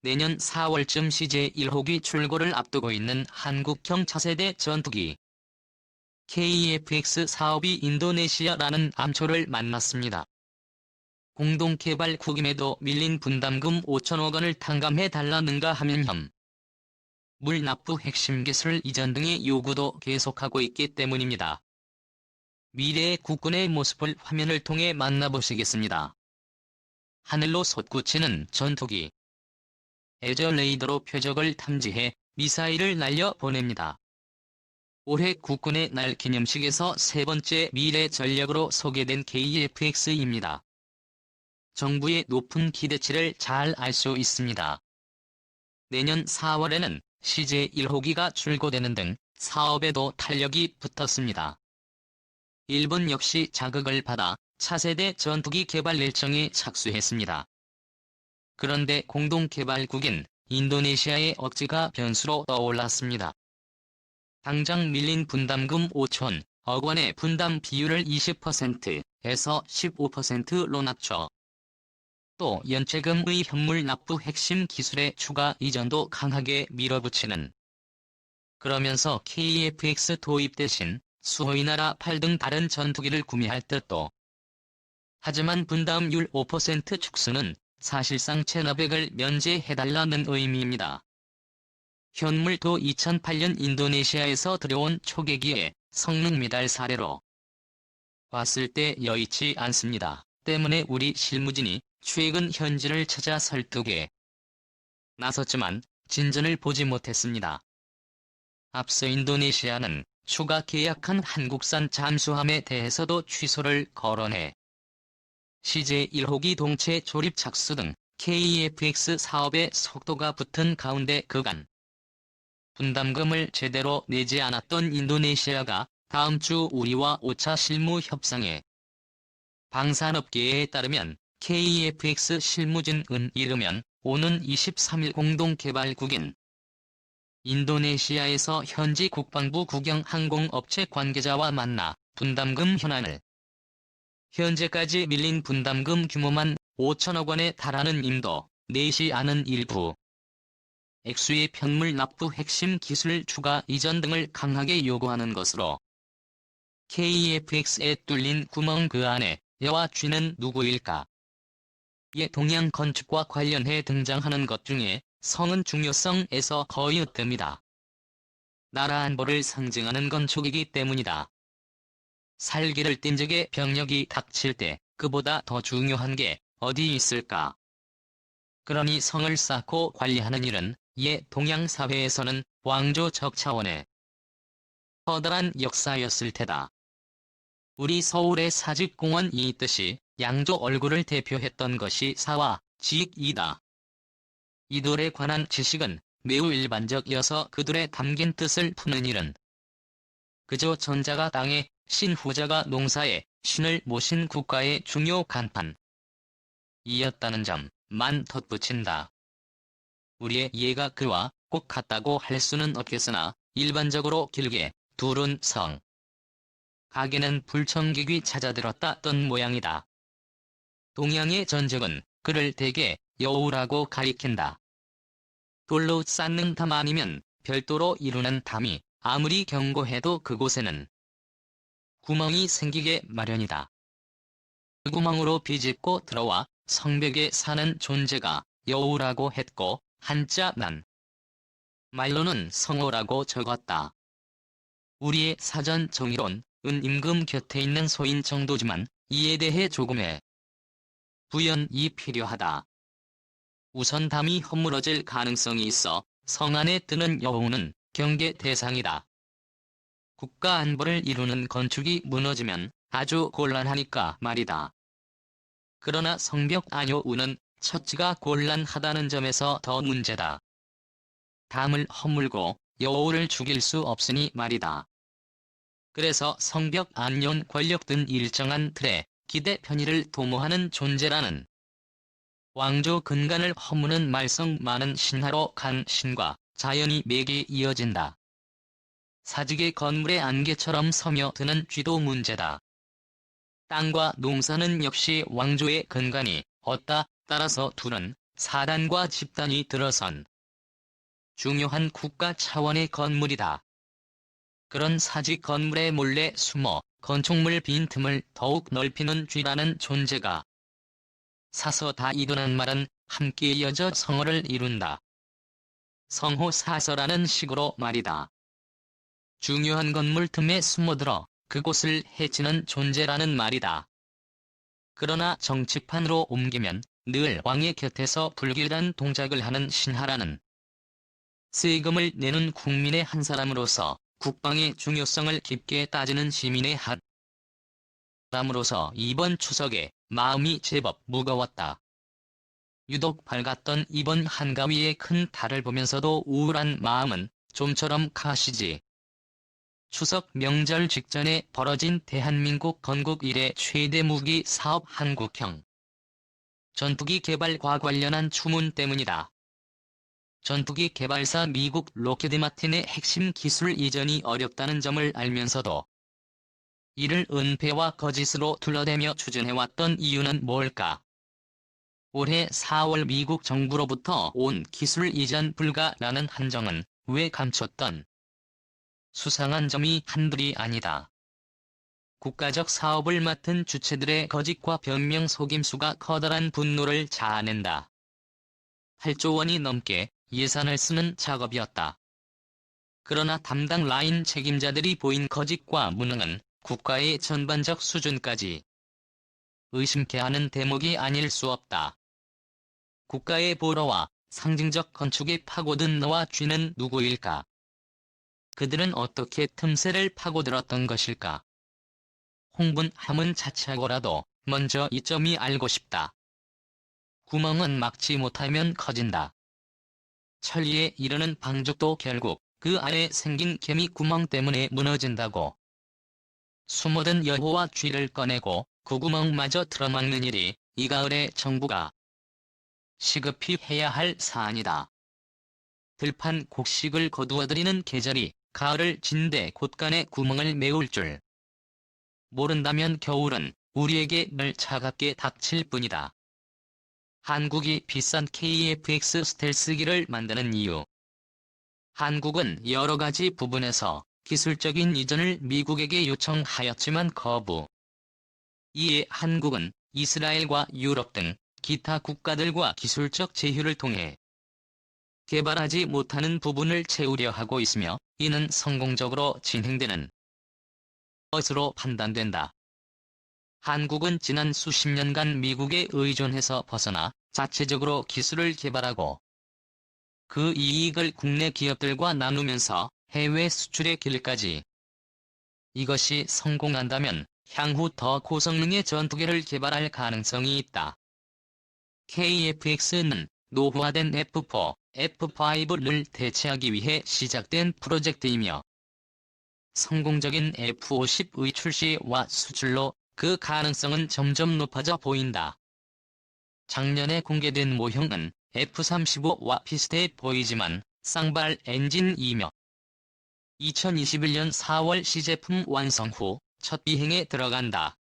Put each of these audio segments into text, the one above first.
내년 4월쯤 CJ1호기 출고를 앞두고 있는 한국형 차세대 전투기 KF-X 사업이 인도네시아라는 암초를 만났습니다. 공동개발 국임에도 밀린 분담금 5천억 원을 탕감해달라는가 하면 물 납부 핵심 기술 이전 등의 요구도 계속하고 있기 때문입니다. 미래의 국군의 모습을 화면을 통해 만나보시겠습니다. 하늘로 솟구치는 전투기. 에저 레이더로 표적을 탐지해 미사일을 날려보냅니다. 올해 국군의 날 기념식에서 세 번째 미래 전략으로 소개된 KF-X입니다. 정부의 높은 기대치를 잘 알 수 있습니다. 내년 4월에는 CJ1호기가 출고되는 등 사업에도 탄력이 붙었습니다. 일본 역시 자극을 받아 차세대 전투기 개발 일정에 착수했습니다. 그런데 공동개발국인 인도네시아의 억지가 변수로 떠올랐습니다. 당장 밀린 분담금 5천억 원의 분담 비율을 20%에서 15%로 낮춰 또 연체금의 현물 납부 핵심 기술의 추가 이전도 강하게 밀어붙이는, 그러면서 KF-X 도입 대신 수호이나라 8 등 다른 전투기를 구매할 뜻도. 하지만 분담률 5% 축소는 사실상 체납액을 면제해달라는 의미입니다. 현물도 2008년 인도네시아에서 들여온 초계기의 성능 미달 사례로 봤을 때 여의치 않습니다. 때문에 우리 실무진이 최근 현지를 찾아 설득에 나섰지만 진전을 보지 못했습니다. 앞서 인도네시아는 추가 계약한 한국산 잠수함에 대해서도 취소를 거론해 CJ1호기 동체 조립 착수 등 KF-X 사업에 속도가 붙은 가운데 그간 분담금을 제대로 내지 않았던 인도네시아가 다음 주 우리와 5차 실무 협상에 방산업계에 따르면 KF-X 실무진은 이르면 오는 23일 공동개발국인 인도네시아에서 현지 국방부 국영항공업체 관계자와 만나 분담금 현안을, 현재까지 밀린 분담금 규모만 5천억 원에 달하는 임도 내시 않은 일부 액수의 편물 납부 핵심 기술 추가 이전 등을 강하게 요구하는 것으로 KF-X에 뚫린 구멍 그 안에 여와 쥐는 누구일까? 예, 동양 건축과 관련해 등장하는 것 중에 성은 중요성에서 거의 으뜸이다. 나라 안보를 상징하는 건축이기 때문이다. 살기를 띈 적의 병력이 닥칠 때 그보다 더 중요한 게 어디 있을까? 그러니 성을 쌓고 관리하는 일은 동양 사회에서는 왕조적 차원의 커다란 역사였을 테다. 우리 서울의 사직공원이 있듯이 양조 얼굴을 대표했던 것이 사와 직이다. 이들에 관한 지식은 매우 일반적이어서 그들의 담긴 뜻을 푸는 일은 그저 전자가 땅에, 신후자가 농사에 신을 모신 국가의 중요 간판 이었다는 점만 덧붙인다. 우리의 이해가 그와 꼭 같다고 할 수는 없겠으나 일반적으로 길게 둘은 성, 가게는 불청객이 찾아들었다던 모양이다. 동양의 전적은 그를 대개 여우라고 가리킨다. 돌로 쌓는 담 아니면 별도로 이루는 담이 아무리 견고해도 그곳에는 구멍이 생기게 마련이다. 그 구멍으로 비집고 들어와 성벽에 사는 존재가 여우라고 했고 한자 난 말로는 성호라고 적었다. 우리의 사전 정의론 은 임금 곁에 있는 소인 정도지만 이에 대해 조금의 부연이 필요하다. 우선 담이 허물어질 가능성이 있어 성 안에 뜨는 여우는 경계 대상이다. 국가 안보를 이루는 건축이 무너지면 아주 곤란하니까 말이다. 그러나 성벽 안여우는 처치가 곤란하다는 점에서 더 문제다. 담을 허물고 여우를 죽일 수 없으니 말이다. 그래서 성벽 안연 권력 등 일정한 틀에 기대 편의를 도모하는 존재라는 왕조 근간을 허무는 말썽 많은 신하로 간 신과 자연이 맥이 이어진다. 사직의 건물의 안개처럼 서며드는 쥐도 문제다. 땅과 농사는 역시 왕조의 근간이 없다. 따라서 둘은 사단과 집단이 들어선 중요한 국가 차원의 건물이다. 그런 사직 건물에 몰래 숨어 건축물 빈틈을 더욱 넓히는 쥐라는 존재가 사서 다 이루는 말은 함께 이어져 성어를 이룬다. 성호사서라는 식으로 말이다. 중요한 건물 틈에 숨어들어 그곳을 해치는 존재라는 말이다. 그러나 정치판으로 옮기면 늘 왕의 곁에서 불길한 동작을 하는 신하라는 세금을 내는 국민의 한 사람으로서 국방의 중요성을 깊게 따지는 시민의 한 사람으로서 이번 추석에 마음이 제법 무거웠다. 유독 밝았던 이번 한가위의 큰 달을 보면서도 우울한 마음은 좀처럼 가시지. 추석 명절 직전에 벌어진 대한민국 건국 이래 최대 무기 사업 한국형 전투기 개발과 관련한 추문 때문이다. 전투기 개발사 미국 록히드 마틴의 핵심 기술 이전이 어렵다는 점을 알면서도 이를 은폐와 거짓으로 둘러대며 추진해왔던 이유는 뭘까? 올해 4월 미국 정부로부터 온 기술 이전 불가라는 한정은 왜 감췄던? 수상한 점이 한둘이 아니다. 국가적 사업을 맡은 주체들의 거짓과 변명 속임수가 커다란 분노를 자아낸다. 8조 원이 넘게 예산을 쓰는 작업이었다. 그러나 담당 라인 책임자들이 보인 거짓과 무능은 국가의 전반적 수준까지 의심케 하는 대목이 아닐 수 없다. 국가의 보러와 상징적 건축에 파고든 너와 쥐는 누구일까? 그들은 어떻게 틈새를 파고들었던 것일까? 홍분함은 자차고라도 먼저 이 점이 알고 싶다. 구멍은 막지 못하면 커진다. 천리에 이르는 방죽도 결국 그 안에 생긴 개미 구멍 때문에 무너진다고. 숨어든 여호와 쥐를 꺼내고 그 구멍마저 틀어막는 일이 이 가을에 정부가 시급히 해야 할 사안이다. 들판 곡식을 거두어들이는 계절이 가을을 진대 곳간에 구멍을 메울 줄 모른다면 겨울은 우리에게 늘 차갑게 닥칠 뿐이다. 한국이 비싼 KF-X 스텔스기를 만드는 이유. 한국은 여러 가지 부분에서 기술적인 이전을 미국에게 요청하였지만 거부. 이에 한국은 이스라엘과 유럽 등 기타 국가들과 기술적 제휴를 통해 개발하지 못하는 부분을 채우려 하고 있으며 이는 성공적으로 진행되는 것으로 판단된다. 한국은 지난 수십 년간 미국에 의존해서 벗어나 자체적으로 기술을 개발하고 그 이익을 국내 기업들과 나누면서 해외 수출의 길까지. 이것이 성공한다면 향후 더 고성능의 전투기를 개발할 가능성이 있다. KF-X는 노후화된 F4, F5를 대체하기 위해 시작된 프로젝트이며 성공적인 F-50의 출시와 수출로 그 가능성은 점점 높아져 보인다. 작년에 공개된 모형은 F-35와 비슷해 보이지만 쌍발 엔진이며 2021년 4월 시제품 완성 후 첫 비행에 들어간다.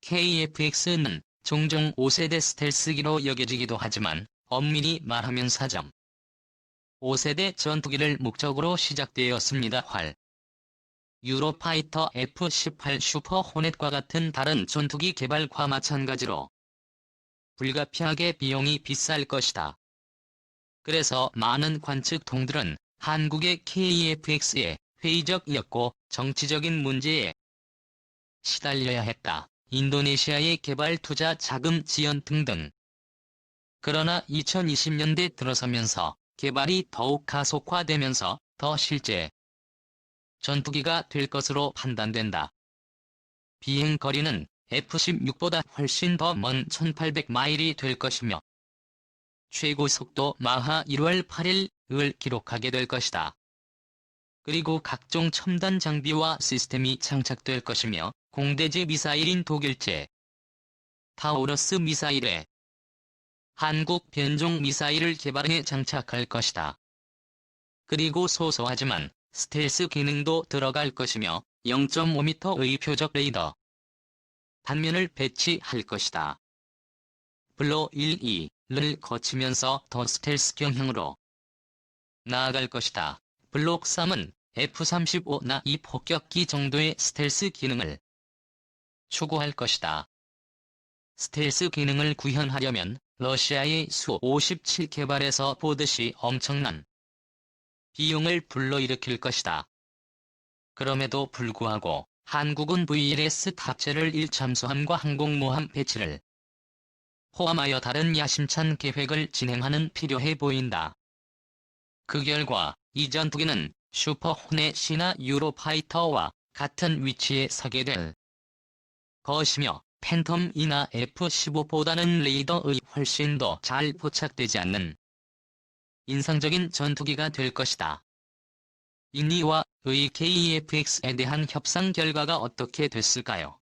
KF-X는 종종 5세대 스텔스기로 여겨지기도 하지만 엄밀히 말하면 4.5세대 전투기를 목적으로 시작되었습니다. 활 유로파이터 F-18 슈퍼 호넷과 같은 다른 전투기 개발과 마찬가지로 불가피하게 비용이 비쌀 것이다. 그래서 많은 관측통들은 한국의 KF-X에 회의적이었고 정치적인 문제에 시달려야 했다. 인도네시아의 개발 투자 자금 지연 등등. 그러나 2020년대 들어서면서 개발이 더욱 가속화되면서 더 실제 전투기가 될 것으로 판단된다. 비행 거리는 F-16보다 훨씬 더 먼 1800마일이 될 것이며 최고 속도 마하 1월 8일을 기록하게 될 것이다. 그리고 각종 첨단 장비와 시스템이 장착될 것이며 공대지 미사일인 독일제 타우러스 미사일에 한국 변종 미사일을 개발해 장착할 것이다. 그리고 소소하지만 스텔스 기능도 들어갈 것이며 0.5m의 표적 레이더 단면을 배치할 것이다. 블로 1.2를 거치면서 더 스텔스 경향으로 나아갈 것이다. 블록 3은 F-35나 이 폭격기 정도의 스텔스 기능을 추구할 것이다. 스텔스 기능을 구현하려면 러시아의 수-57 개발에서 보듯이 엄청난 비용을 불러일으킬 것이다. 그럼에도 불구하고 한국은 VLS 탑재를 1잠수함과 항공모함 배치를 포함하여 다른 야심찬 계획을 진행하는 필요해 보인다. 그 결과 이 전투기는 슈퍼 호넷이나 유로파이터와 같은 위치에 서게 될 것이며 팬텀이나 F-15보다는 레이더의 훨씬 더 잘 포착되지 않는 인상적인 전투기가 될 것이다. 인니와의 KEFX에 대한 협상 결과가 어떻게 됐을까요?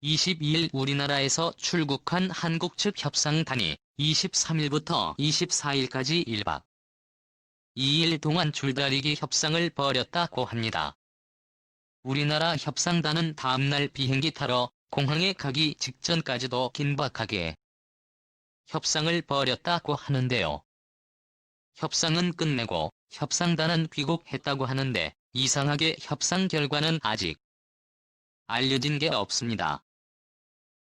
22일 우리나라에서 출국한 한국 측 협상단이 23일부터 24일까지 1박 2일 동안 줄다리기 협상을 벌였다고 합니다. 우리나라 협상단은 다음날 비행기 타러 공항에 가기 직전까지도 긴박하게 협상을 벌였다고 하는데요. 협상은 끝내고 협상단은 귀국했다고 하는데 이상하게 협상 결과는 아직 알려진 게 없습니다.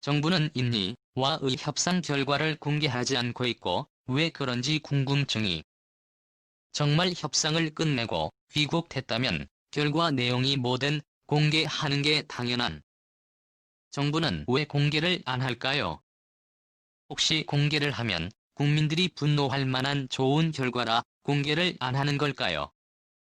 정부는 인니와의 협상 결과를 공개하지 않고 있고 왜 그런지 궁금증이 정말 협상을 끝내고 귀국했다면 결과 내용이 뭐든 공개하는 게 당연한 정부는 왜 공개를 안 할까요? 혹시 공개를 하면 국민들이 분노할 만한 좋은 결과라 공개를 안 하는 걸까요?